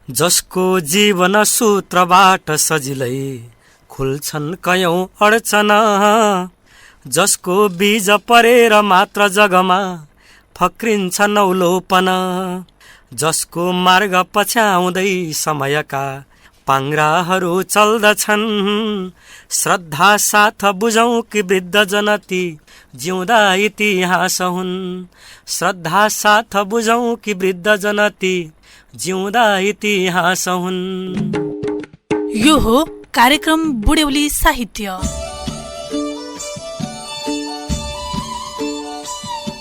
जसको जीवन सूत्रबाट सजिलै खुल्छन् कयौं अडचना, जसको बीज परेर मात्र जगमा फक्रिन्छ नौलोपना, जसको मार्ग पछ्याउँदै समयका पाङ्ग्राहरू चल्दछन्। श्रद्धा साथ बुझौं कि वृद्ध जनती जिउँदा इतिहास हुन्। श्रद्धा साथ बुझौं कि वृद्ध जनती जिउँदा इतिहास हुन्। यो हो कार्यक्रम बुढ्यौली साहित्य।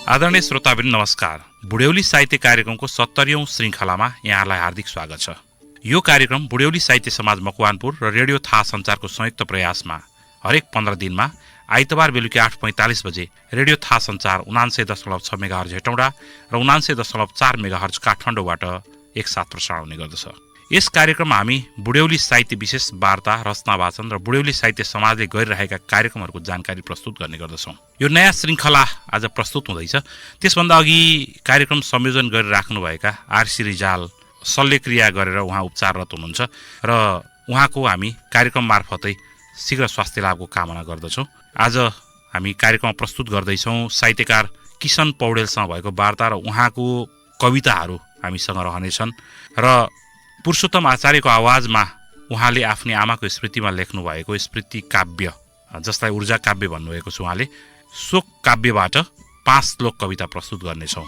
आदरणीय श्रोतावृन्द नमस्कार। बुढ्यौली साहित्य कार्यक्रमको 70औं श्रृङ्खलामा यहाँलाई हार्दिक स्वागत छ। यो कार्यक्रम बुढ्यौली साहित्य समाज मकवानपुर र रेडियो थाहा सञ्चारको संयुक्त प्रयासमा हरेक 15 दिनमा आइतबार बेलुकी 8:45 बजे रेडियो थाहा सञ्चार 79.6 मेगाहर्ज हेटौँडा र 79.4 मेगाहर्ज काठमाडौँबाट एकसाथ प्रसारण हुने गर्दछ। यस कार्यक्रममा हामी बुढ्यौली साहित्य विशेष वार्ता, रचना वाचन र बुढ्यौली साहित्य समाजले गरिरहेका कार्यक्रमहरूको जानकारी प्रस्तुत गर्ने गर्दछौँ। यो नयाँ श्रृङ्खला आज प्रस्तुत हुँदैछ। त्यसभन्दा अघि कार्यक्रम संयोजन गरिराख्नुभएका आरसी रिजाल शल्यक्रिया गरेर उहाँ उपचाररत हुनुहुन्छ र उहाँको हामी कार्यक्रम मार्फतै शीघ्र स्वास्थ्य लाभको कामना गर्दछौँ। आज हामी कार्यक्रम प्रस्तुत गर्दैछौँ साहित्यकार किशन पौडेलसँग भएको वार्ता र उहाँको कविताहरू हामीसँग रहनेछन् र पुरुषोत्तम आचार्यको आवाजमा उहाँले आफ्नै आमाको स्मृतिमा लेख्नु भएको स्मृति काव्य, जसलाई ऊर्जा काव्य भन्नुभएको छ उहाँले, सो काव्यबाट 5 श्लोक कविता प्रस्तुत गर्नेछौँ।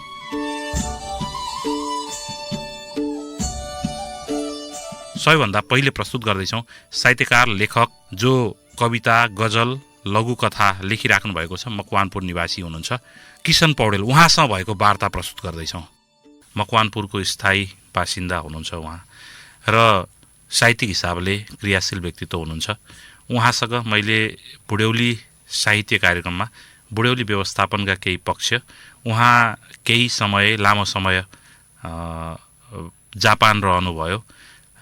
सबैभन्दा पहिले प्रस्तुत गर्दैछौँ साहित्यकार लेखक जो कविता, गजल, लघुकथा लेखिराख्नु भएको छ, मकवानपुर निवासी हुनुहुन्छ किशन पौडेल। उहाँसँग भएको वार्ता प्रस्तुत गर्दैछौँ। मकवानपुरको स्थायी बासिन्दा हुनुहुन्छ उहाँ र साहित्यिक हिसाबले क्रियाशील व्यक्तित्व हुनुहुन्छ। उहाँसँग मैले बुढ्यौली साहित्य कार्यक्रममा बुढ्यौली व्यवस्थापनका केही पक्ष, उहाँ केही समय, लामो समय जापान रहनुभयो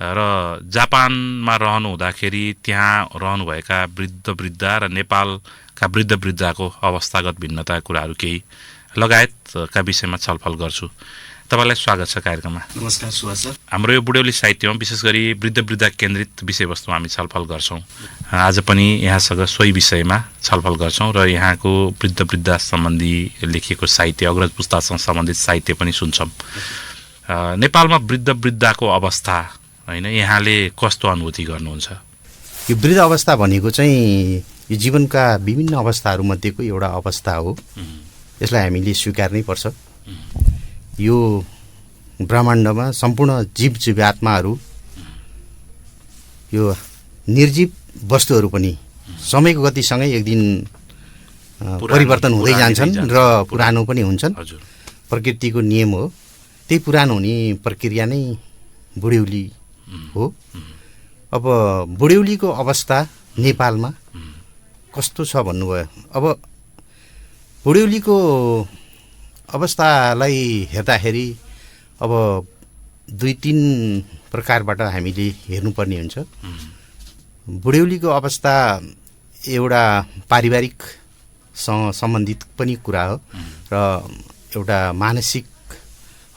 र जापानमा रहनु हुँदाखेरि त्यहाँ रहनुभएका वृद्ध र नेपालका वृद्धको अवस्थागत भिन्नता कुराहरू केही लगायतका विषयमा छलफल गर्छु। तपाईँलाई स्वागत छ कार्यक्रममा। नमस्कार सुभाष सर। हाम्रो यो बुढ्यौली साहित्यमा विशेष गरी वृद्ध केन्द्रित विषयवस्तुमा हामी छलफल गर्छौँ। आज पनि यहाँसँग सोही विषयमा छलफल गर्छौँ र यहाँको वृद्ध सम्बन्धी लेखिएको साहित्य, अग्रज पुस्तासँग सम्बन्धित साहित्य पनि सुन्छौँ। नेपालमा वृद्धको अवस्था होइन, यहाँले कस्तो अनुभूति गर्नुहुन्छ? यो वृद्ध अवस्था भनेको चाहिँ यो जीवनका विभिन्न अवस्थाहरूमध्येको एउटा अवस्था हो। यसलाई हामीले स्वीकार्नै पर्छ। यो ब्रह्माण्डमा सम्पूर्ण जीवात्माहरू, यो निर्जीव वस्तुहरू पनि समयको गतिसँगै एक दिन परिवर्तन हुँदै जान्छन् र पुरानो पनि हुन्छन्। प्रकृतिको नियम हो। त्यही पुरानो हुने प्रक्रिया नै बुढ्यौली हो। अब बुढ्यौलीको अवस्था नेपालमा कस्तो छ भन्नुभयो। अब बुढ्यौलीको अवस्थालाई हेर्दाखेरि अब 2-3 प्रकारबाट हामीले हेर्नुपर्ने हुन्छ। बुढ्यौलीको अवस्था एउटा पारिवारिकसँग सम्बन्धित पनि कुरा हो र एउटा मानसिक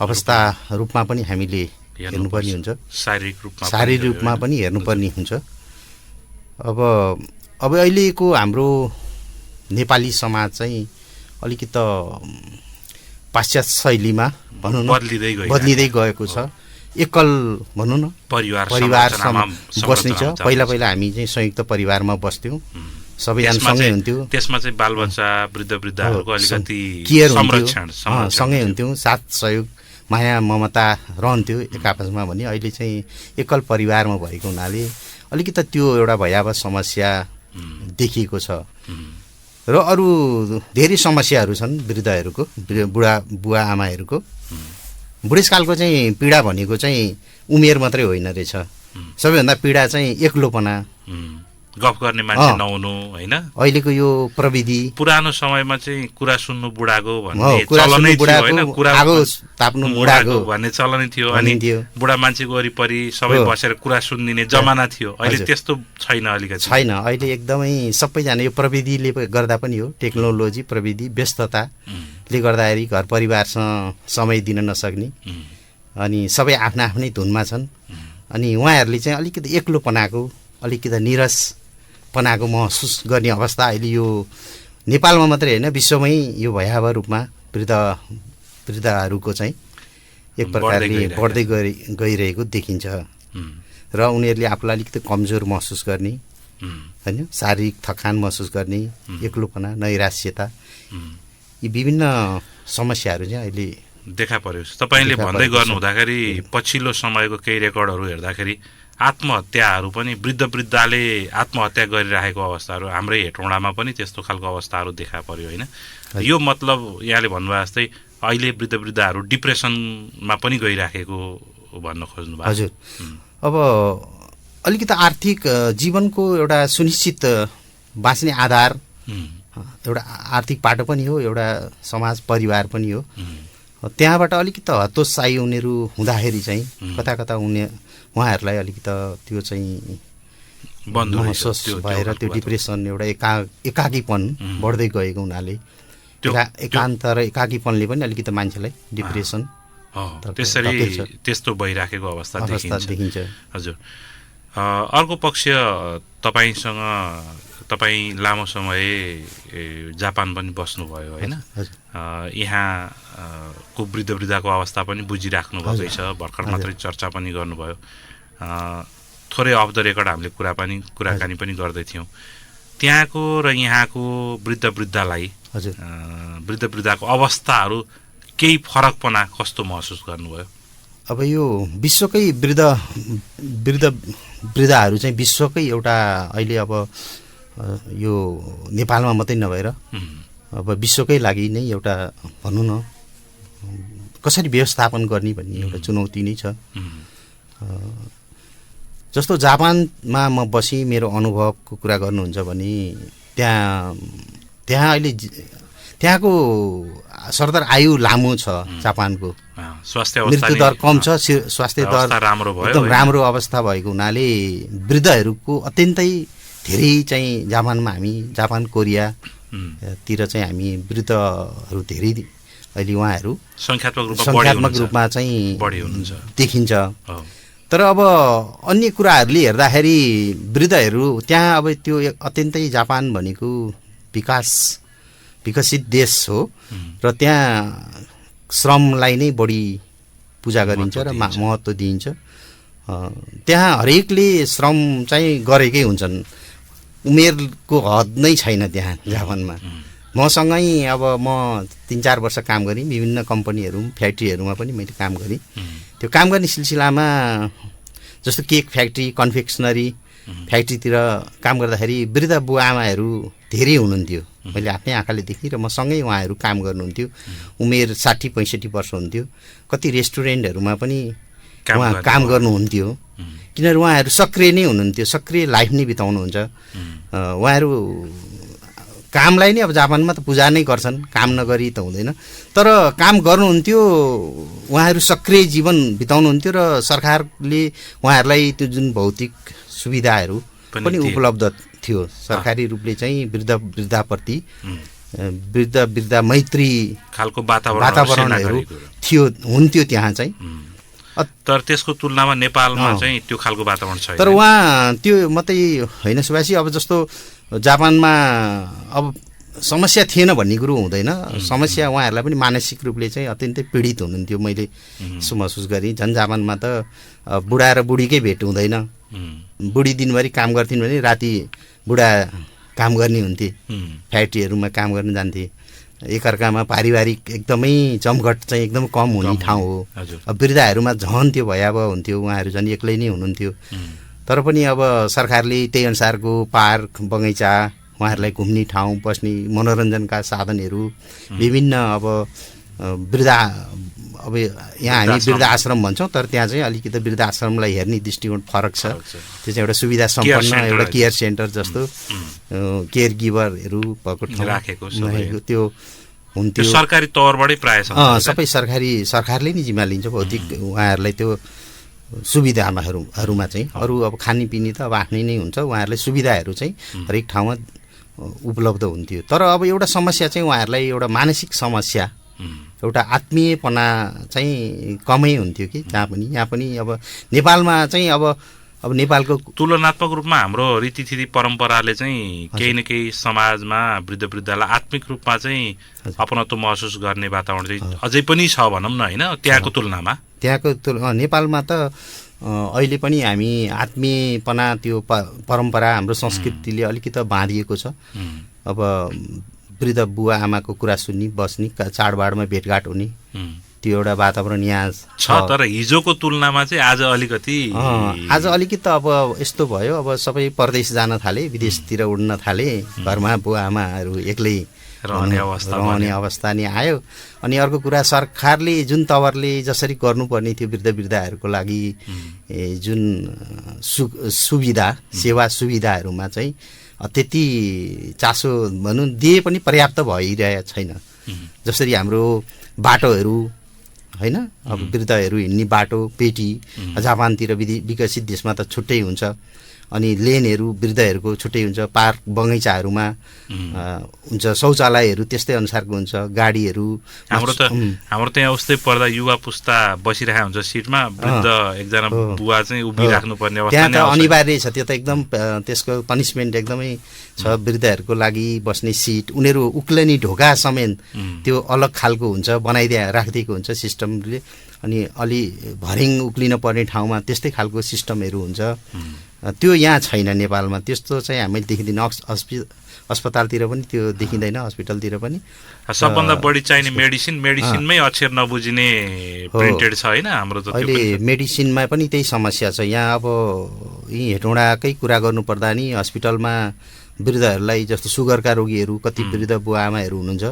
अवस्था रूपमा पनि हामीले हेर्नुपर्ने हुन्छ। शारीरिक रूपमा पनि हेर्नुपर्ने हुन्छ। अब अहिलेको हाम्रो नेपाली समाज चाहिँ अलिकति पाश्चात्य शैलीमा भनौँ न बदलिँदै गएको छ। एकल भनौँ न परिवारसँग बस्ने छ। पहिला हामी चाहिँ संयुक्त परिवारमा बस्थ्यौँ, सबैजना सँगै हुन्थ्यो। त्यसमा चाहिँ बालबच्चा वृद्धहरूको अलिकति केयर हुन्थ्यो, सँगै हुन्थ्यौँ, साथ सहयोग माया ममता रहन्थ्यो एक आपसमा। भने अहिले चाहिँ एकल परिवारमा भएको हुनाले अलिकति त्यो एउटा भयावह समस्या देखिएको छ र अरू धेरै समस्याहरू छन् वृद्धहरूको, बुवा आमाहरूको। बुढेसकालको चाहिँ पीडा भनेको चाहिँ उमेर मात्रै होइन रहेछ। सबैभन्दा पीडा चाहिँ एक्लोपना, गफ गर्ने मान्छे नहुनु होइन। अहिलेको यो प्रविधि, पुरानो समयमा चाहिँ कुरा सुन्नु बुढाको भन्ने चलनै थियो होइन, कुरा ताप्नु बुढाको भन्ने चलनै थियो। अनि बुढा मान्छेको वरिपरि सबै बसेर कुरा सुनिदिने जमाना थियो। अहिले त्यस्तो छैन, अलिकति छैन। अहिले एकदमै सबैजना यो प्रविधिले गर्दा पनि हो, टेक्नोलोजी प्रविधि व्यस्तताले गर्दाखेरि घर परिवारसँग समय दिन नसक्ने अनि सबै आफ्नै धुनमा छन्। अनि उहाँहरूले चाहिँ अलिकति एक्लोपनाको अलिकति निरसपनाको महसुस गर्ने अवस्था अहिले यो नेपालमा मात्रै होइन विश्वमै यो भयावह रूपमा वृद्धहरूको चाहिँ एक प्रकारले बढ्दै गइरहेको देखिन्छ र उनीहरूले आफूलाई अलिकति कमजोर महसुस गर्ने होइन शारीरिक थकान महसुस गर्ने एक्लोपना नैराश्यता यी विभिन्न समस्याहरू चाहिँ अहिले देखा पर्यो। तपाईँले भन्दै गर्नु हुँदाखेरि पछिल्लो समयको केही रेकर्डहरू हेर्दाखेरि आत्महत्याहरू पनि वृद्धले आत्महत्या गरिरहेको अवस्थाहरू हाम्रै हेटौँडामा पनि त्यस्तो खालको अवस्थाहरू देखा पर्यो होइन। यो मतलब यहाँले भन्नुभयो जस्तै अहिले वृद्धहरू डिप्रेसनमा पनि गइराखेको भन्न खोज्नु भएको। हजुर, अब अलिकति आर्थिक जीवनको एउटा सुनिश्चित बाँच्ने आधार एउटा आर्थिक पाटो पनि हो, एउटा समाज परिवार पनि हो। त्यहाँबाट अलिकति हतोत्साही उनीहरू हुँदाखेरि चाहिँ कता उहाँहरूलाई अलिकति त्यो चाहिँ महसुस भएर त्यो डिप्रेसन एउटा एकाकीपन बढ्दै गएको हुनाले एकान्त र एकाकीपनले पनि अलिकति मान्छेलाई डिप्रेसन त्यसरी त्यस्तो भइराखेको अवस्था देखिन्छ। हजुर, अर्को पक्ष तपाईँ लामो समय जापान पनि बस्नुभयो होइन। यहाँको वृद्धको अवस्था पनि बुझिराख्नु भएको छ, भर्खर मात्रै चर्चा पनि गर्नुभयो। थोरै अफ द रेकर्ड हामीले कुराकानी पनि गर्दैथ्यौँ। त्यहाँको र यहाँको वृद्धलाई वृद्धको अवस्थाहरू केही फरकपना कस्तो महसुस गर्नुभयो? अब यो विश्वकै वृद्धहरू चाहिँ विश्वकै एउटा अहिले अब यो नेपालमा मात्रै नभएर अब विश्वकै लागि नै एउटा भनौँ न कसरी व्यवस्थापन गर्ने भन्ने एउटा चुनौती नै छ। जस्तो जापानमा म बसी मेरो अनुभवको कुरा गर्नुहुन्छ भने त्यहाँ अहिले त्यहाँको सरदर आयु लामो छ, जापानको मृत्यु दर कम छ, स्वास्थ्य दर एकदम राम्रो अवस्था भएको हुनाले वृद्धहरूको अत्यन्तै धेरै चाहिँ जापान कोरियातिर चाहिँ हामी वृद्धहरू धेरै अहिले उहाँहरू सङ्ख्यात्मक रूपमा चाहिँ देखिन्छ। तर अब अन्य कुराहरूले हेर्दाखेरि वृद्धहरू त्यहाँ अब त्यो अत्यन्तै जापान भनेको विकसित देश हो र त्यहाँ श्रमलाई नै बढी पूजा गरिन्छ र महत्त्व दिइन्छ। त्यहाँ हरेकले श्रम चाहिँ गरेकै हुन्छन्, उमेरको हद नै छैन त्यहाँ जापानमा। मसँगै अब म 3-4 वर्ष काम गरेँ, विभिन्न कम्पनीहरू फ्याक्ट्रीहरूमा पनि मैले काम गरेँ। त्यो काम गर्ने सिलसिलामा जस्तो केक फ्याक्ट्री, कन्फेक्सनरी फ्याक्ट्रीतिर काम गर्दाखेरि वृद्ध बुवा आमाहरू धेरै हुनुहुन्थ्यो, मैले आफ्नै आँखाले देखेँ र मसँगै उहाँहरू काम गर्नुहुन्थ्यो। उमेर 60-65 वर्ष हुन्थ्यो। कति रेस्टुरेन्टहरूमा पनि उहाँ काम गर्नुहुन्थ्यो, किनभने उहाँहरू सक्रिय नै हुनुहुन्थ्यो, सक्रिय लाइफ नै बिताउनुहुन्छ। उहाँहरू कामलाई नै अब जापानमा त पूजा नै गर्छन्, काम नगरी त हुँदैन, तर काम गर्नुहुन्थ्यो। उहाँहरू सक्रिय जीवन बिताउनुहुन्थ्यो र सरकारले उहाँहरूलाई त्यो जुन भौतिक सुविधाहरू पनि उपलब्ध थियो, सरकारी रूपले चाहिँ वृद्धाप्रति वृद्ध मैत्री खालको वातावरणहरू हुन्थ्यो त्यहाँ चाहिँ। तर त्यसको तुलनामा नेपालमा चाहिँ त्यो खालको वातावरण छैन। तर उहाँ त्यो मात्रै होइन सुभाषी, अब जस्तो जापानमा अब समस्या थिएन भन्ने कुरो हुँदैन। समस्या उहाँहरूलाई पनि मानसिक रूपले चाहिँ अत्यन्तै पीडित हुनुहुन्थ्यो, मैले यसो महसुस गरेँ। झन् जापानमा त बुढा र बुढीकै भेट हुँदैन, बुढी दिनभरि काम गर्थिन् भने राति बुढा काम गर्ने हुन्थे, फ्याक्ट्रीहरूमा काम गर्न जान्थे। एकअर्कामा पारिवारिक एकदमै जमघट चाहिँ एकदम कम हुने ठाउँ हो। अब वृद्धहरूमा झन् त्यो भयावह हुन्थ्यो, उहाँहरू झन् एक्लै नै हुनुहुन्थ्यो। तर पनि अब सरकारले त्यही अनुसारको पार्क बगैँचा, उहाँहरूलाई घुम्ने ठाउँ, बस्ने मनोरञ्जनका साधनहरू विभिन्न अब अब यहाँ हामी वृद्ध आश्रम भन्छौँ, तर त्यहाँ चाहिँ अलिकति वृद्ध आश्रमलाई हेर्ने दृष्टिकोण फरक छ। त्यो चाहिँ एउटा सुविधा सम्पन्न एउटा केयर सेन्टर जस्तो केयर गिभरहरू भएको ठाउँ राखेको त्यो हुन्थ्यो। सरकारी तौरबाटै प्राय सबै सरकारले नै जिम्मा लिन्छ भौतिक उहाँहरूलाई त्यो सुविधाहरूमा चाहिँ। अरू अब खानेपिने त अब आफ्नै नै हुन्छ, उहाँहरूलाई सुविधाहरू चाहिँ हरेक ठाउँमा उपलब्ध हुन्थ्यो। तर अब एउटा समस्या चाहिँ उहाँहरूलाई एउटा मानसिक समस्या एउटा आत्मीयपना चाहिँ कमै हुन्थ्यो कि जहाँ पनि। यहाँ पनि अब नेपालमा चाहिँ अब नेपालको तुलनात्मक रूपमा हाम्रो रीतिथिति परम्पराले चाहिँ केही न केही समाजमा वृद्धलाई आत्मिक रूपमा चाहिँ अपनत्व महसुस गर्ने वातावरण चाहिँ अझै पनि छ भनौँ न होइन, त्यहाँको तुलनामा। नेपालमा त अहिले पनि हामी आत्मीयपना त्यो परम्परा हाम्रो संस्कृतिले अलिकति बाँधिएको छ। अब वृद्ध बुवा आमाको कुरा सुन्ने, बस्ने, चाडबाडमा भेटघाट हुने त्यो एउटा वातावरण यहाँ छ। तर हिजोको तुलनामा चाहिँ आज अलिकति त अब यस्तो भयो, अब सबै परदेश जान थाले, विदेशतिर उड्न थाले, घरमा बुवा आमाहरू एक्लै रहने अवस्था नि आयो। अनि अर्को कुरा, सरकारले जुन तवरले जसरी गर्नुपर्ने थियो वृद्धहरूको लागि जुन सुविधा सेवा सुविधाहरूमा चाहिँ त्यति चासो भनौँ दिए पनि पर्याप्त भइरहेको छैन। जसरी हाम्रो बाटोहरू होइन, अब वृद्धहरू हिँड्ने बाटो पेटी जापानतिर विकसित देशमा त छुट्टै हुन्छ, अनि लेनहरू वृद्धहरूको छुट्टै हुन्छ, पार्क बगैँचाहरूमा हुन्छ, शौचालयहरू त्यस्तै अनुसारको हुन्छ, गाडीहरू। हाम्रो त यहाँ उस्तै पर्दा युवा पुस्ता बसिरहेको हुन्छ सिटमा, वृद्ध एकजना बुवा चाहिँ उभिराख्नु पर्ने अवस्था त्यहाँ त अनिवार्य छ। त्यो त एकदम त्यसको पनिसमेन्ट एकदमै छ वृद्धहरूको लागि बस्ने सिट। उनीहरू उक्लने ढोका समेत त्यो अलग खालको हुन्छ, राखिदिएको हुन्छ सिस्टमले। अनि अलि भरिङ उक्लिन पर्ने ठाउँमा त्यस्तै खालको सिस्टमहरू हुन्छ। त्यो यहाँ छैन नेपालमा, त्यस्तो चाहिँ हामीले देखिँदैन। अस्पतालतिर पनि त्यो देखिँदैन, हस्पिटलतिर पनि। सबभन्दा बढी चाहिने मेडिसिनमै अक्षर नबुझिने प्रिन्टेड छ होइन हाम्रो त। अहिले मेडिसिनमा पनि त्यही समस्या छ यहाँ। अब यी हेटौँडाकै कुरा गर्नुपर्दा नि हस्पिटलमा वृद्धहरूलाई जस्तो सुगरका रोगीहरू कति वृद्ध बुवा आमाहरू हुनुहुन्छ,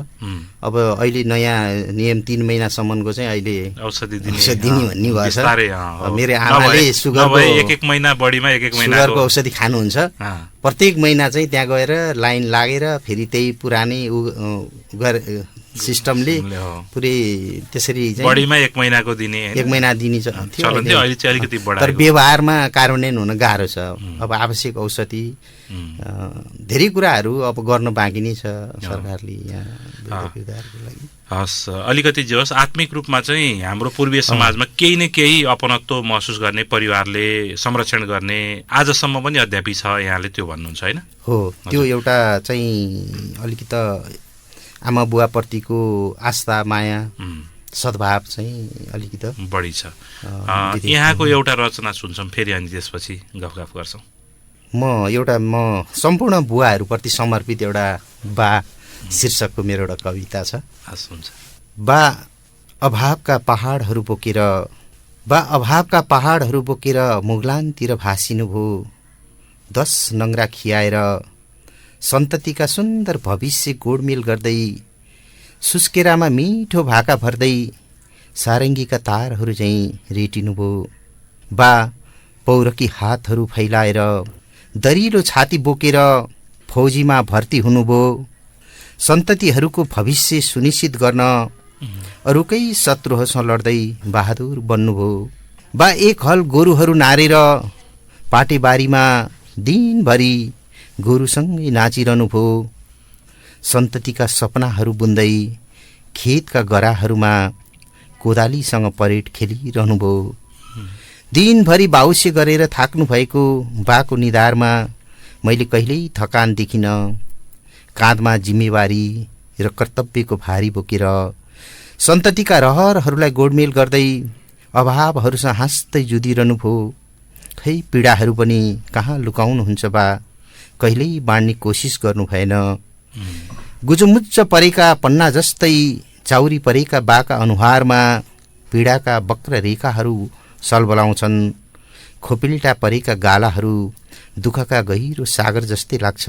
अब अहिले नयाँ नियम 3 महिनासम्मको चाहिँ अहिले औषधि दिने भन्ने भएछ। मेरो आमाले एक महिना बढीमा सुगरको औषधि खानुहुन्छ। प्रत्येक महिना चाहिँ त्यहाँ गएर लाइन लागेर फेरि त्यही पुरानै सिस्टमले पुरै त्यसरी बढीमा 1 महिनाको दिने 1 महिना दिने थियो। अहिले चाहिँ अलिकति बढायो, तर व्यवहारमा कार्यान्वयन हुन गाह्रो छ। अब आवश्यक औषधि धेरै कुराहरू अब गर्न बाँकी नै छ सरकारले यहाँ वृद्धहरूको लागि। हस्, अलिकति जे होस् आत्मिक रूपमा चाहिँ हाम्रो पूर्वीय समाजमा केही न केही अपनत्व महसुस गर्ने, परिवारले संरक्षण गर्ने आजसम्म पनि अध्यापी छ, यहाँले त्यो भन्नुहुन्छ होइन? हो, त्यो एउटा चाहिँ अलिकति आमा बुवाप्रतिको आस्था माया सद्भाव चाहिँ अलिकति बढी छ। यहाँको एउटा रचना सुन्छौँ फेरि अनि त्यसपछि गफगाफ गर्छौँ। म सम्पूर्ण बुवाहरूप्रति समर्पित एउटा बा शीर्षकको मेरो एउटा कविता छ। हुन्छ। बा अभावका पहाडहरू बोकेर मुगलानतिर भासिनुभयो, 10 नङ्ग्रा खियाएर सन्ततिका सुन्दर भविष्य गोडमेल गर्दै, सुस्केरामा मिठो भाका भर्दै सारङ्गीका तारहरू चाहिँ रेटिनुभयो। बा पौरकी हातहरू फैलाएर दरिलो छाती बोकेर फौजीमा भर्ती हुनुभयो, सन्ततिहरूको भविष्य सुनिश्चित गर्न अरूकै शत्रुहरूसँग लड्दै बहादुर बन्नुभयो। बा एक हल गोरुहरू नारेर पाटेबारीमा दिनभरि गोरुसँगै नाचिरहनुभयो, सन्ततिका सपनाहरू बुन्दै खेतका गराहरूमा कोदालीसँग परेड खेलिरहनुभयो। दिनभरि बाउस्य गरेर थाक्नु भएको बाको निधारमा मैले कहिल्यै थकान देखिन, काँधमा जिम्मेवारी र कर्तव्यको भारी बोकेर सन्ततिका रहरहरूलाई गोडमेल गर्दै अभावहरूसँग हाँस्दै जुधिरहनुभयो। खै पीडाहरू पनि कहाँ लुकाउनुहुन्छ बा, कहिल्यै बाँड्ने कोसिस गर्नु भएन। गुजुमुच्च परेका पन्ना जस्तै चाउरी परेका बाका अनुहारमा पीडाका वक्र रेखाहरू सलबलाउँछन्, खोपिल्टा परेका गालाहरू दुःखका गहिरो सागर जस्तै लाग्छ।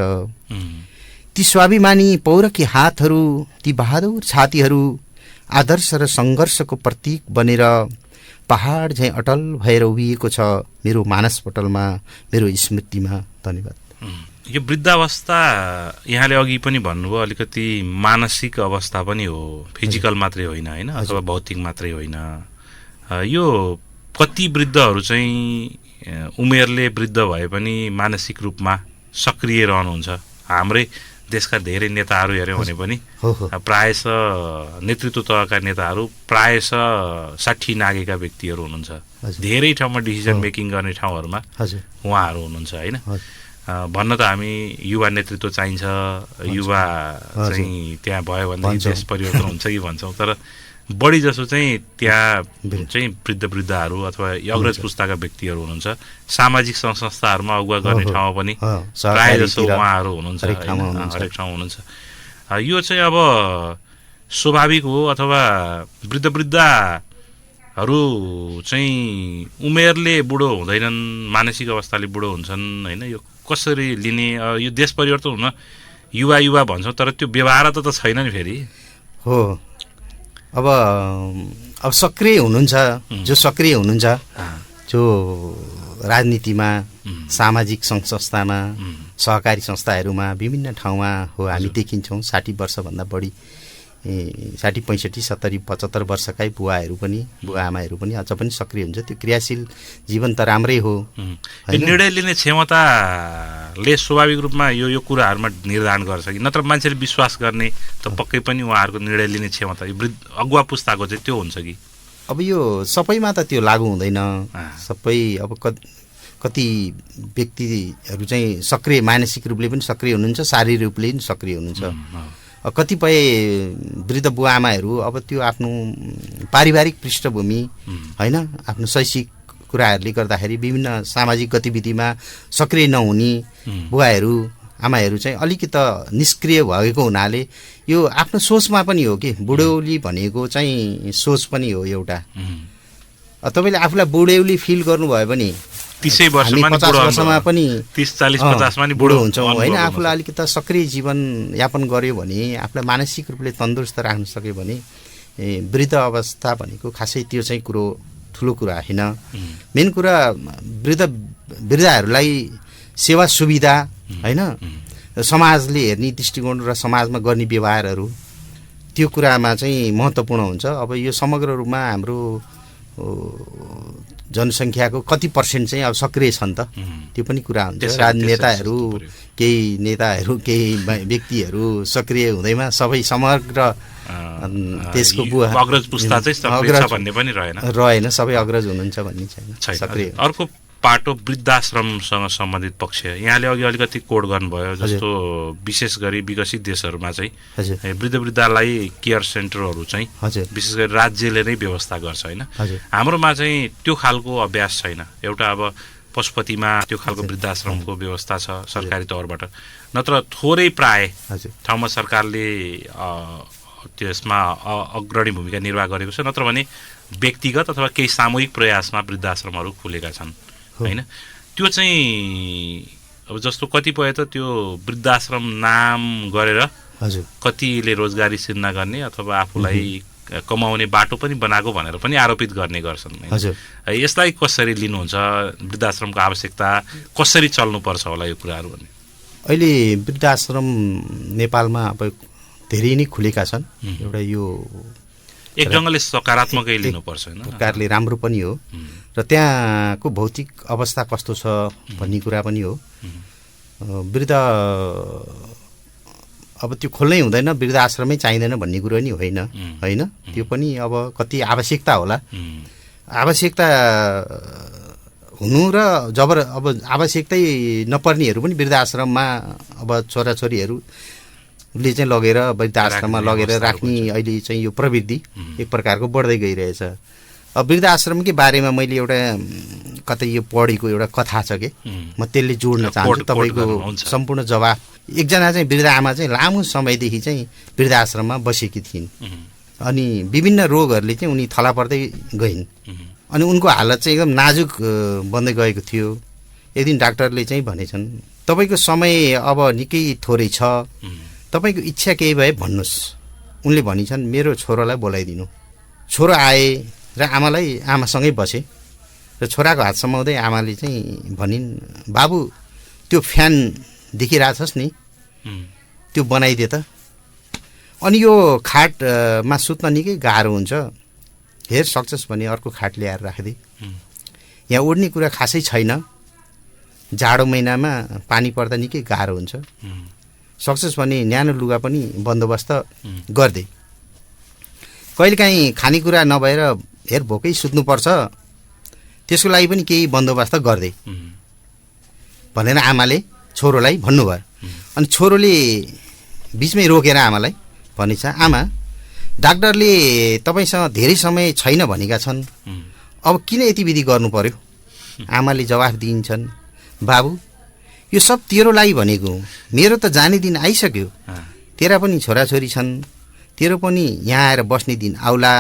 ती स्वाभिमानी पौरकी हातहरू, ती बहादुर छातीहरू आदर्श र सङ्घर्षको प्रतीक बनेर पहाड झैँ अटल भएर उभिएको छ मेरो मानसपटलमा, मेरो स्मृतिमा। धन्यवाद। यो वृद्धावस्था यहाँले अघि पनि भन्नुभयो अलिकति मानसिक अवस्था पनि हो, फिजिकल मात्रै होइन होइन, अथवा भौतिक मात्रै होइन। यो कति वृद्धहरू चाहिँ उमेरले वृद्ध भए पनि मानसिक रूपमा सक्रिय रहनुहुन्छ। हाम्रै देशका धेरै नेताहरू हेऱ्यौँ भने पनि हो हो प्रायः नेतृत्व तहका नेताहरू प्रायः 60 नागेका व्यक्तिहरू हुनुहुन्छ। धेरै ठाउँमा डिसिजन मेकिङ गर्ने ठाउँहरूमा उहाँहरू हुनुहुन्छ होइन। भन्न त हामी युवा नेतृत्व चाहिन्छ, युवा चाहिँ त्यहाँ भयो भने देश परिवर्तन हुन्छ कि भन्छौँ, तर बढी जसो चाहिँ त्यहाँ चाहिँ वृद्धहरू अथवा अग्रज पुस्ताका व्यक्तिहरू हुनुहुन्छ। सामाजिक सङ्घ संस्थाहरूमा अगुवा गर्ने ठाउँमा पनि प्रायः जसो उहाँहरू हुनुहुन्छ, हरेक ठाउँ हुनुहुन्छ। यो चाहिँ अब स्वाभाविक हो अथवा वृद्धहरू चाहिँ उमेरले बुढो हुँदैनन्, मानसिक अवस्थाले बुढो हुन्छन् होइन। यो कसरी लिने? यो देश परिवर्तन हुन युवा भन्छौँ, तर त्यो व्यवहार त छैन नि फेरि। हो अब सक्रिय हुनुहुन्छ, जो सक्रिय हुनुहुन्छ, जो राजनीतिमा, सामाजिक सङ्घ संस्थामा, सहकारी संस्थाहरूमा, विभिन्न ठाउँमा हो हामी देखिन्छौँ। 60 वर्षभन्दा बढी 60, 65, 70, 75 वर्षकै बुवा आमाहरू पनि अझ पनि सक्रिय हुन्छ। त्यो क्रियाशील जीवन त राम्रै हो। निर्णय लिने क्षमताले स्वाभाविक रूपमा यो कुराहरूमा निर्धारण गर्छ कि नत्र मान्छेले विश्वास गर्ने त पक्कै पनि उहाँहरूको निर्णय लिने क्षमता अगुवा पुस्ताको चाहिँ त्यो हुन्छ कि? अब यो सबैमा त त्यो लागु हुँदैन। सबै अब कति व्यक्तिहरू चाहिँ सक्रिय मानसिक रूपले पनि सक्रिय हुनुहुन्छ, शारीरिक रूपले पनि सक्रिय हुनुहुन्छ। कतिपय वृद्ध बुवा आमाहरू अब त्यो आफ्नो पारिवारिक पृष्ठभूमि होइन, आफ्नो शैक्षिक कुराहरूले गर्दाखेरि विभिन्न सामाजिक गतिविधिमा सक्रिय नहुने बुवाहरू आमाहरू चाहिँ अलिकति निष्क्रिय भएको हुनाले यो आफ्नो सोचमा पनि हो कि बुढौली भनेको चाहिँ सोच पनि हो एउटा। तपाईँले आफूलाई बुढौली फिल गर्नुभयो भने 30 वर्षमा पनि 30-40-50 मा नि बुढो हुन्छौँ होइन। आफूलाई अलिकति सक्रिय जीवन यापन गर्यो भने, आफूलाई मानसिक रूपले तन्दुरुस्त राख्न सक्यो भने वृद्ध अवस्था भनेको खासै त्यो चाहिँ ठुलो कुरा होइन। मेन कुरा वृद्धहरूलाई सेवा सुविधा होइन, समाजले हेर्ने दृष्टिकोण र समाजमा गर्ने व्यवहारहरू, त्यो कुरामा चाहिँ महत्त्वपूर्ण हुन्छ। अब यो समग्र रूपमा हाम्रो जनसङ्ख्याको कति पर्सेन्ट चाहिँ अब सक्रिय छन् त, त्यो पनि कुरा हुन्छ। राजनेताहरू, केही नेताहरू, केही व्यक्तिहरू सक्रिय हुँदैमा सबै समग्र त्यसको बुवा अग्रज पुस्ता चाहिँ सक्रिय छ भन्ने पनि रहेन, सबै अग्रज हुनुहुन्छ भन्ने छैन सक्रिय। अर्को पाटो वृद्धाश्रमसँग सम्बन्धित पक्ष, यहाँले अघि अलिकति कोड गर्नुभयो, जस्तो विशेष गरी विकसित देशहरूमा चाहिँ वृद्धलाई केयर सेन्टरहरू चाहिँ विशेष गरी राज्यले नै व्यवस्था गर्छ होइन। हाम्रोमा चाहिँ त्यो खालको अभ्यास छैन। एउटा अब पशुपतिमा त्यो खालको वृद्धाश्रमको व्यवस्था छ सरकारी तौरबाट, नत्र थोरै प्राय ठाउँमा सरकारले त्यसमा अग्रणी भूमिका निर्वाह गरेको छ, नत्र भने व्यक्तिगत अथवा केही सामूहिक प्रयासमा वृद्धाश्रमहरू खुलेका छन् होइन। त्यो चाहिँ अब जस्तो कतिपय त त्यो वृद्धाश्रम नाम गरेर कतिले रोजगारी सिर्जना गर्ने अथवा आफूलाई कमाउने बाटो पनि बनाएको भनेर पनि आरोपित गर्ने गर्छन्। यसलाई कसरी लिनुहुन्छ? वृद्धाश्रमको आवश्यकता कसरी चल्नुपर्छ होला यो कुराहरू भन्ने? अहिले वृद्धाश्रम नेपालमा अब धेरै नै खुलेका छन्। एउटा यो एक ढङ्गले सकारात्मकै लिनुपर्छ होइन, सरकारले राम्रो पनि हो र त्यहाँको भौतिक अवस्था कस्तो छ भन्ने कुरा पनि हो। वृद्ध अब त्यो खोल्नै हुँदैन, वृद्ध आश्रमै चाहिँदैन भन्ने कुरो नि होइन होइन। त्यो पनि अब कति आवश्यकता होला, आवश्यकता हुनु र अब आवश्यकतै नपर्नेहरू पनि वृद्धाश्रममा अब छोराछोरीहरूले चाहिँ लगेर वृद्धाश्रममा लगेर राख्ने अहिले चाहिँ यो प्रवृत्ति एक प्रकारको बढ्दै गइरहेछ। अब वृद्धाश्रमकै बारेमा मैले एउटा कतै यो पढेको एउटा कथा छ कि म त्यसले जोड्न चाहन्छु तपाईँको सम्पूर्ण जवाफ। एकजना चाहिँ वृद्ध आमा चाहिँ लामो समयदेखि चाहिँ वृद्धाश्रममा बसेकी थिइन् अनि विभिन्न रोगहरूले चाहिँ उनी थला पर्दै गइन् अनि उनको हालत चाहिँ एकदम नाजुक बन्दै गएको थियो। एक दिन डाक्टरले चाहिँ भनेछन् तपाईँको समय अब निकै थोरै छ, तपाईँको इच्छा केही भए भन्नुहोस्। उनले भनिन्छन् मेरो छोरालाई बोलाइदिनु। छोरो आए र आमासँगै बसे र छोराको हात समाउँदै आमाले चाहिँ भनिन् बाबु त्यो फ्यान देखिरहेछस् नि त्यो बनाइदिए त। अनि यो खाटमा सुत्न निकै गाह्रो हुन्छ, हेर सक्छस् भने अर्को खाट ल्याएर राखिदिए। यहाँ उड्ने कुरा खासै छैन, जाडो महिनामा पानी पर्दा निकै गाह्रो हुन्छ। सक्छस् भने न्यानो लुगा पनि बन्दोबस्त गर्दै कहिलेकाहीँ खानेकुरा नभएर हेर भोकै सुत्नुपर्छ त्यसको लागि पनि केही बन्दोबस्त गर्दै भनेर आमाले छोरोलाई भन्नुभयो। अनि छोरोले बिचमै रोकेर आमालाई भनेछ, आमा डाक्टरले तपाईँसँग धेरै समय छैन भनेका छन्, अब किन यति विधि गर्नु पर्यो? आमाले जवाफ दिन्छन्, बाबु यो सब तेरो लागि भनेको, मेरो त जाने दिन आइसक्यो, तेरा पनि छोराछोरी छन्, तेरो पनि यहाँ आएर बस्ने दिन आउला,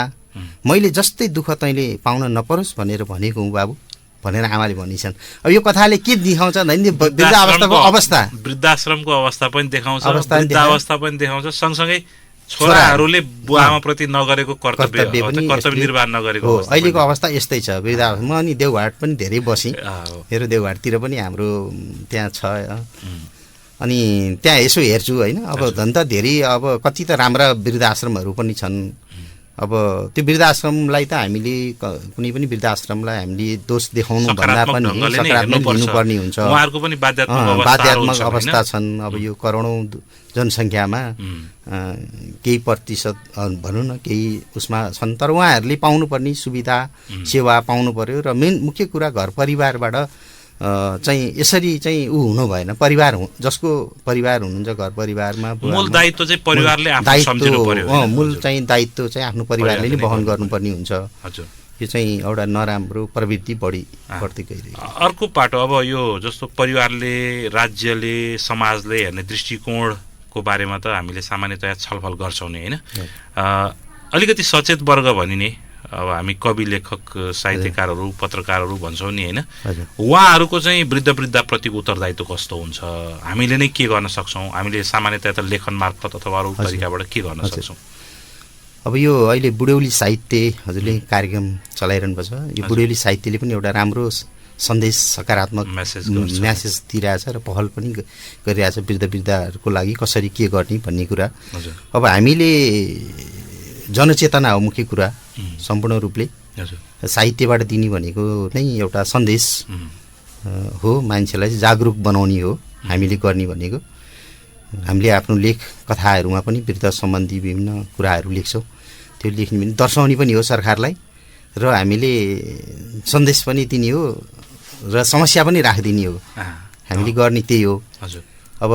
मैले जस्तै दुःख तैँले पाउन नपरोस् भनेर भनेको हुँ बाबु भनेर आमाले भनिन्छन्। अब यो कथाले के देखाउँछ भने वृद्धावस्थाको अवस्था, वृद्धाश्रमको अवस्था पनि देखाउँछ, वृद्धावस्था पनि देखाउँछ, सँगसँगै छोराहरूले बुवाआमाप्रति नगरेको कर्तव्य निर्वाह नगरेको अहिलेको अवस्था यस्तै छ। वृद्धावस्था म अनि देवघाट पनि धेरै बसेँ, मेरो देवघाटतिर पनि हाम्रो त्यहाँ छ, अनि त्यहाँ यसो हेर्छु होइन। अब झन् त धेरै अब कति त राम्रा वृद्धाश्रमहरू पनि छन्। अब त्यो वृद्धाश्रमलाई त हामीले कुनै पनि वृद्धाश्रमलाई हामीले दोष देखाउनु भन्दा पनि सकारात्मक लिनुपर्ने हुन्छ। उहाँहरूको पनि बाध्यात्मक अवस्था छन्। अब यो करोडौँ जनसङ्ख्यामा केही प्रतिशत भनौँ न केही उसमा छन्, तर उहाँहरूले पाउनुपर्ने सुविधा सेवा पाउनु पर्यो। र मुख्य कुरा घर परिवारबाट चाहिँ यसरी चाहिँ हुनु भएन। परिवार जसको परिवार हुनुहुन्छ घर परिवारमा मूल दायित्व चाहिँ परिवारले आफू सम्झिनु पर्यो। मूल चाहिँ दायित्व चाहिँ आफ्नो परिवारले नै वहन गर्नुपर्ने हुन्छ। हजुर, यो चाहिँ एउटा नराम्रो प्रवृत्ति बढ्दै गइरहेको। अर्को पाटो अब यो जस्तो परिवारले, राज्यले, समाजले हेर्ने दृष्टिकोणको बारेमा त हामीले सामान्यतया छलफल गर्छौँ नि होइन। अलिकति सचेत वर्ग भनिने अब हामी कवि, लेखक, साहित्यकारहरू, पत्रकारहरू भन्छौँ नि होइन, उहाँहरूको चाहिँ वृद्धप्रतिको उत्तरदायित्व कस्तो हुन्छ? हामीले नै के गर्न सक्छौँ? हामीले सामान्यतया त लेखन मार्फत अथवा अरू तरिकाबाट के गर्न सक्छौँ? अब यो अहिले बुढ्यौली साहित्य हजुरले कार्यक्रम चलाइरहनु पर्छ। यो बुढ्यौली साहित्यले पनि एउटा राम्रो सन्देश, सकारात्मक म्यासेज दिइरहेछ र पहल पनि गरिरहेछ वृद्धहरूको लागि कसरी के गर्ने भन्ने कुरा। अब हामीले जनचेतना हो मुख्य कुरा, सम्पूर्ण रूपले साहित्यबाट दिने भनेको नै एउटा सन्देश हो, मान्छेलाई जागरुक बनाउने हो हामीले गर्ने भनेको। हामीले आफ्नो लेख कथाहरूमा पनि वृद्ध सम्बन्धी विभिन्न कुराहरू लेख्छौँ, त्यो लेख्ने पनि दर्शाउने पनि हो सरकारलाई, र हामीले सन्देश पनि दिने हो र समस्या पनि राखिदिने हो। हामीले गर्ने त्यही हो। अब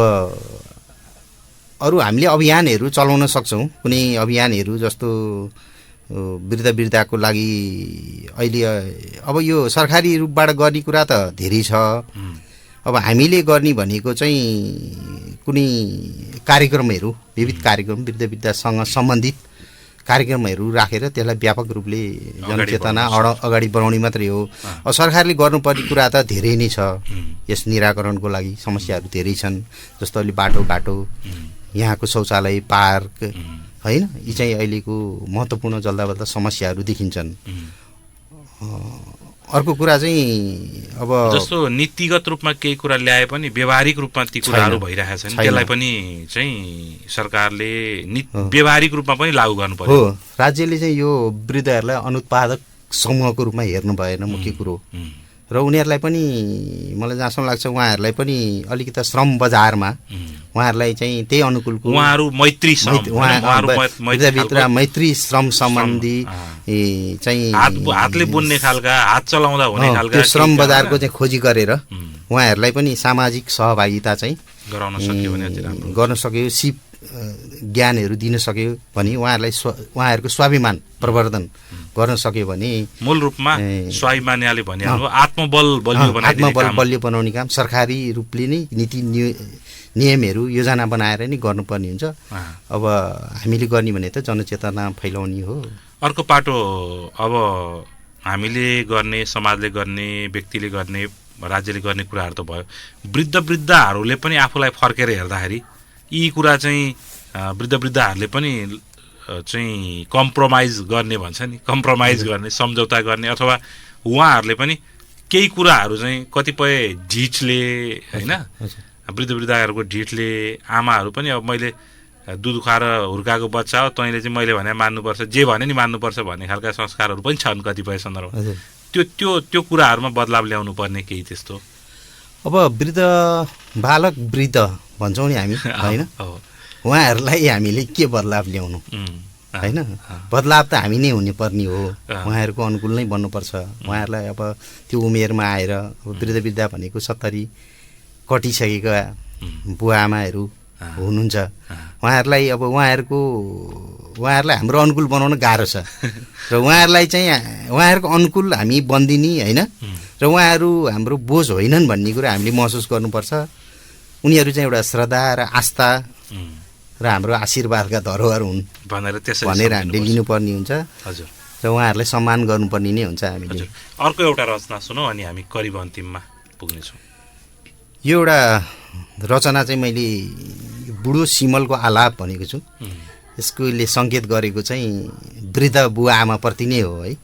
अरू हामीले अभियानहरू चलाउन सक्छौँ। कुनै अभियानहरू जस्तो वृद्धको लागि अहिले अब यो सरकारी रूपबाट गर्ने कुरा त धेरै छ। अब हामीले गर्ने भनेको चाहिँ कुनै कार्यक्रमहरू, विविध कार्यक्रम वृद्धसँग सम्बन्धित कार्यक्रमहरू राखेर त्यसलाई व्यापक रूपले जनचेतना अगाडि बढाउने मात्रै हो। अब सरकारले गर्नुपर्ने कुरा त धेरै नै छ। यस निराकरणको लागि समस्याहरू धेरै छन्, जस्तो अहिले बाटोघाटो, यहाँको शौचालय, पार्क होइन, यी चाहिँ अहिलेको महत्त्वपूर्ण जल्दाबल्दा समस्याहरू देखिन्छन्। अर्को कुरा चाहिँ अब जस्तो नीतिगत रूपमा केही कुरा ल्याए पनि व्यावहारिक रूपमा ती कुराहरू भइरहेका छन्, त्यसलाई पनि चाहिँ सरकारले व्यावहारिक रूपमा पनि लागू गर्नु पर्यो। हो, राज्यले चाहिँ यो वृद्धहरूलाई अनुत्पादक समूहको रूपमा हेर्नु भएन मुख्य कुरो। र उनीहरूलाई पनि मलाई जहाँसम्म लाग्छ उहाँहरूलाई पनि अलिकति श्रम बजारमा उहाँहरूलाई चाहिँ त्यही अनुकूलको उहाँहरू मैत्री श्रम सम्बन्धी चाहिँ हातले बुन्ने खालका, हात चलाउँदा हुने खालका त्यो श्रम बजारको चाहिँ खोजी गरेर उहाँहरूलाई पनि सामाजिक सहभागिता चाहिँ गर्न सक्यो, सिप ज्ञानहरू दिन सक्यो भने उहाँहरूको स्वाभिमान प्रवर्धन गर्न सक्यो भने मूल रूपमा स्वाभिमान यहाँले भनिहाल्नु आत्मबल बलियो बनाउने काम सरकारी रूपले नै नीति नियमहरू योजना बनाएर नै गर्नुपर्ने हुन्छ। अब हामीले गर्ने भने त जनचेतना फैलाउने हो। अर्को पाटो अब हामीले गर्ने, समाजले गर्ने, व्यक्तिले गर्ने, राज्यले गर्ने कुराहरू त भयो। वृद्धहरूले पनि आफूलाई फर्केर हेर्दाखेरि यी कुरा चाहिँ वृद्धहरूले पनि चाहिँ कम्प्रोमाइज गर्ने भन्छ नि, कम्प्रोमाइज गर्ने, सम्झौता गर्ने, अथवा उहाँहरूले पनि केही कुराहरू चाहिँ कतिपय ढिठले होइन, वृद्धहरूको ढिठले आमाहरू पनि अब मैले दुध खुवाएर हुर्काएको बच्चा हो, तैँले चाहिँ मैले भने मान्नुपर्छ, जे भने नि मान्नुपर्छ भन्ने खालका संस्कारहरू पनि छन् कतिपय सन्दर्भमा। त्यो कुराहरूमा बदलाव ल्याउनु पर्ने केही त्यस्तो। अब वृद्ध बालक वृद्ध भन्छौँ नि हामी होइन, उहाँहरूलाई हामीले के बदलाव ल्याउनु होइन, बदलाव त हामी नै हुने पर्ने हो, उहाँहरूको अनुकूल नै बन्नुपर्छ। उहाँहरूलाई अब त्यो उमेरमा आएर वृद्ध भनेको 70 कटिसकेका बुवा आमाहरू हुनुहुन्छ, उहाँहरूलाई अब उहाँहरूलाई हाम्रो अनुकूल बनाउन गाह्रो छ र उहाँहरूलाई चाहिँ उहाँहरूको अनुकूल हामी बन्दिने होइन र उहाँहरू हाम्रो बोझ होइनन् भन्ने कुरा हामीले महसुस गर्नुपर्छ। उनीहरू चाहिँ एउटा श्रद्धा र आस्था र हाम्रो आशीर्वादका धरोहर हुन् भनेर हामीले लिनुपर्ने हुन्छ र उहाँहरूलाई सम्मान गर्नुपर्ने नै हुन्छ हामीले। अर्को एउटा रचना सुनौ अनि हामी करिब अन्तिममा पुग्नेछौँ। यो एउटा रचना चाहिँ मैले बुढो सिमलको आलाप भनेको छु। यसले सङ्केत गरेको चाहिँ वृद्ध बुवा आमाप्रति नै हो है।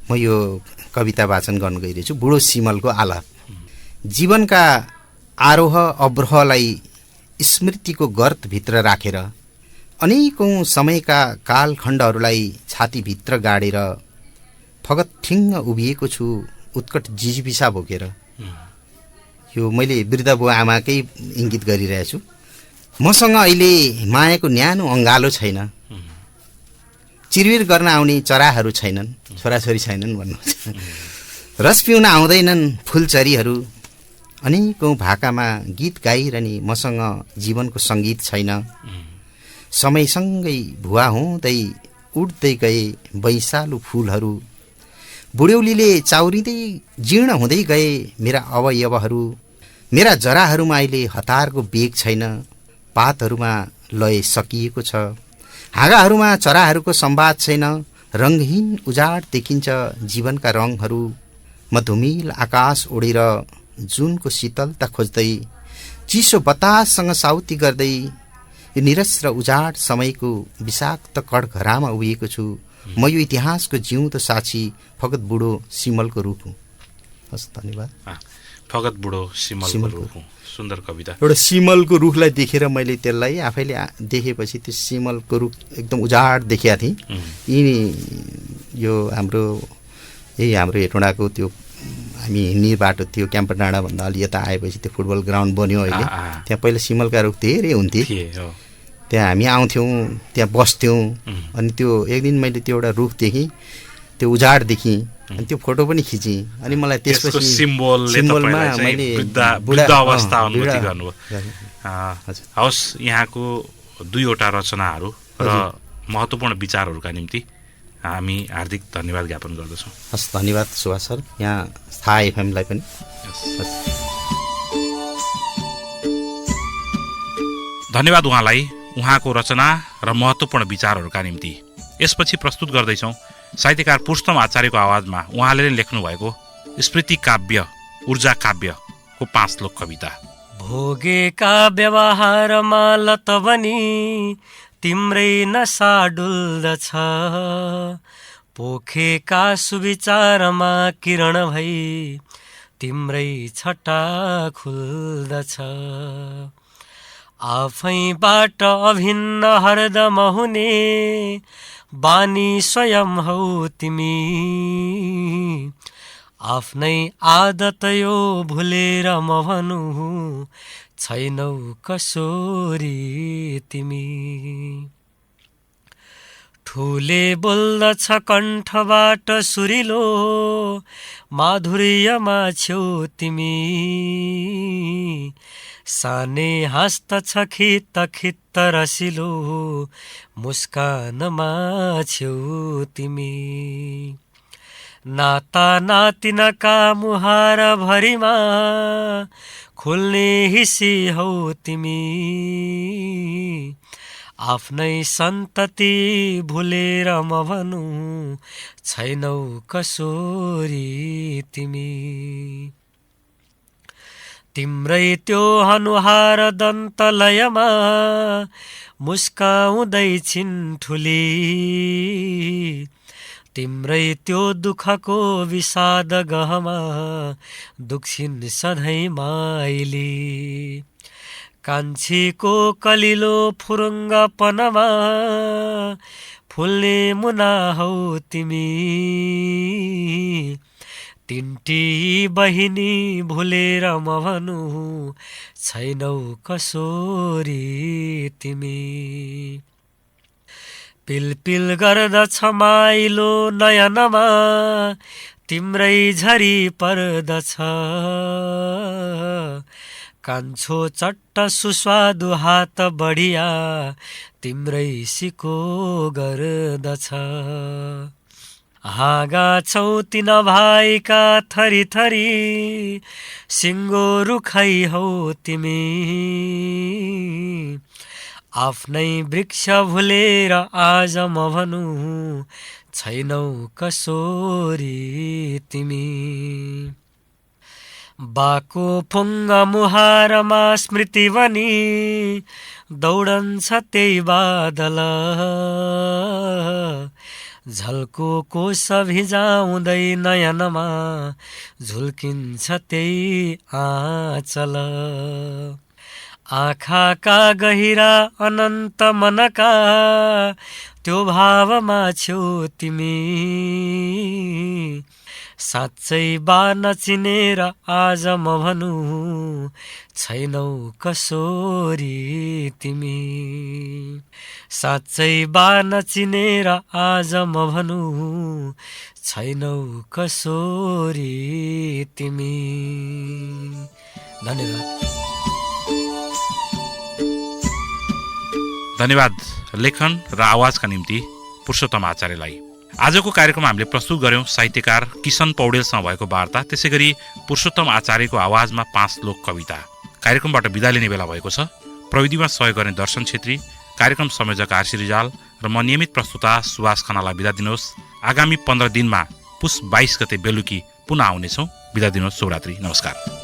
म यो कविता वाचन गर्न गइरहेछु। बुढो सिमलको आलाप। जीवनका आरोह अवरोहलाई स्मृतिको गर्तभित्र राखेर अनेकौँ समयका कालखण्डहरूलाई छातीभित्र गाडेर फगत ठिङ्ग उभिएको छु उत्कट जिजीपिसा बोकेर। यो मैले वृद्ध बुवा आमाकै इङ्गित गरिरहेको छु। मसँग अहिले मायाको न्यानो अङ्गालो छैन, चिरविर गर्न आउने चराहरू छैनन्, छोराछोरी छैनन् भन्नुहुन्छ। रस पिउन आउँदैनन् फुलचरीहरू, अनेकौँ भाकामा गीत गाइरहने मसँग जीवनको सङ्गीत छैन। समयसँगै भुवा हुँदै उड्दै गए वैशालु फुलहरू, बुढ्यौलीले चाउरिँदै जीर्ण हुँदै गए मेरा अवयवहरू। मेरा जराहरूमा अहिले हतारको बेग छैन, पातहरूमा लय सकिएको छ, हाँगाहरूमा चराहरूको संवाद छैन। रङ्गहीन उजाड देखिन्छ जीवनका रङहरू। म धुमिल आकाश उडेर जुनको शीतलता खोज्दै, चिसो बताससँग साउती गर्दै यो निरस र उजाड समयको विषाक्त कठघरामा उभिएको छु। म यो इतिहासको जिउँदो साक्षी फगत बुढो सिमलको रूप हुँ। हस्, धन्यवाद। फगत बुढो सिमलको रूप हुँ। सुन्दर कविता। एउटा सिमलको रुखलाई देखेर मैले त्यसलाई आफैले देखेपछि त्यो सिमलको रुख एकदम उजाड देखेका थिएँ। यी यो हाम्रो हेटौँडाको त्यो हामी हिँड्ने बाटो थियो, क्याम्पर डाँडाभन्दा अलि यता आएपछि त्यो फुटबल ग्राउन्ड बन्यो अहिले। त्यहाँ पहिला सिमलका रुख धेरै हुन्थे। त्यहाँ हामी आउँथ्यौँ, त्यहाँ बस्थ्यौँ। अनि त्यो एक दिन मैले त्यो एउटा रुख देखेँ, त्यो उजाड देखेँ, अनि त्यो फोटो पनि खिचेँ। अनि मलाई त्यसपछि सिम्बलमा मैले वृद्ध अवस्था अनुभूति गर्नुभयो। हवस्, यहाँको 2वटा रचनाहरू र महत्त्वपूर्ण विचारहरूका निम्ति हामी हार्दिक धन्यवाद ज्ञापन गर्दछौँ। हस्, धन्यवाद सुभाष सर, यहाँ थाहा एफएमलाई पनि। धन्यवाद उहाँलाई उहाँको रचना र महत्त्वपूर्ण विचारहरूका निम्ति। यसपछि प्रस्तुत गर्दैछौँ साहित्यकार पुरुषोत्तम आचार्यको आवाजमा उहाँले नै लेख्नु भएको स्मृति काव्य ऊर्जा काव्यको 5 श्लोक कविता। भोगेका व्यवहारमा लत बनी तिम्रै नसा डुल्दछ, पोखेका सुविचारमा किरण भई तिम्रै छटा खुल्दछ। आफैबाट अभिन्न हरदम हुने बानी स्वयं हौ तिमी, आफ्नै आदत यो भुलेर म भनु छैनौ कसोरी तिमी। ठुले बोल्दछ कण्ठबाट सुरिलो, माधुर्यमा छेउ तिमी, साने हाँस्दछ खित्त खित्त रसिलो, मुस्कानमा छेउ तिमी। नाता नातिनका मुहार भरिमा खुल्ने हिसी हौ तिमी, आफ्नै सन्तति भुलेर म भनु छैनौ कसोरी तिमी। तिम्रै त्यो अनुहार दन्तलयमा मुस्काउँदै छिन् ठुली, तिम्रै त्यो दुःखको विषाद गहमा दुख्छिन् सधैँ माइली। कान्छीको कलिलो फुरुङ्गपनमा फुल्ने मुना हौ तिमी, तिनटी बहिनी भुलेर म भनु छैनौ कसोरी तिमी पिलपिल गर्दछ माइलो नयनमा तिम्रै झरी पर्दछ कान्छो चट्ट सुस्वादु हात बढिया तिम्रै सिको गर्दछ हाँगा छौ तिन भाइका थरी थरी सिङ्गो रुखै हौ तिमी आफ्नै वृक्ष भुलेर आज म भनु छैनौ कसोरी तिमी बाको फुङ्गा मुहारमा स्मृति बनी दौडन्छ त्यही बादल झल्को कोस भिजाउँदै नयनमा झुल्किन्छ त्यही आँचल आँखाका गहिरा अनन्त मनका त्यो भावमा छौ तिमी साँच्चै बा नचिनेर आज म भनु छैनौ कसोरी तिमी साँच्चै बा नचिनेर आज म भनु छैनौ कसोरी तिमी। धन्यवाद। धन्यवाद लेखन र आवाजका निम्ति पुरुषोत्तम आचार्यलाई। आजको कार्यक्रम हामीले प्रस्तुत गर्यौं साहित्यकार किशन पौडेलसँग भएको वार्ता, त्यसैगरी पुरुषोत्तम आचार्यको आवाजमा 5 लोक कविता। कार्यक्रमबाट बिदा लिने बेला भएको छ। प्रविधिमा सहयोग गर्ने दर्शन छेत्री, कार्यक्रम संयोजक आरसी रिजाल र म नियमित प्रस्तुता सुभाष खनाललाई बिदा दिनुहोस्। आगामी 15 दिनमा पुस 22 गते बेलुकी पुनः आउनेछौँ। बिदा दिनुहोस्। शुभरात्रि। नमस्कार।